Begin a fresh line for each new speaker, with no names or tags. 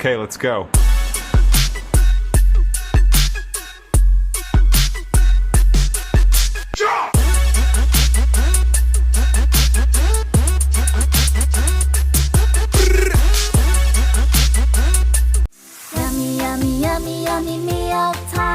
Okay, let's go.
Yummy, yummy, yummy, yummy meal time.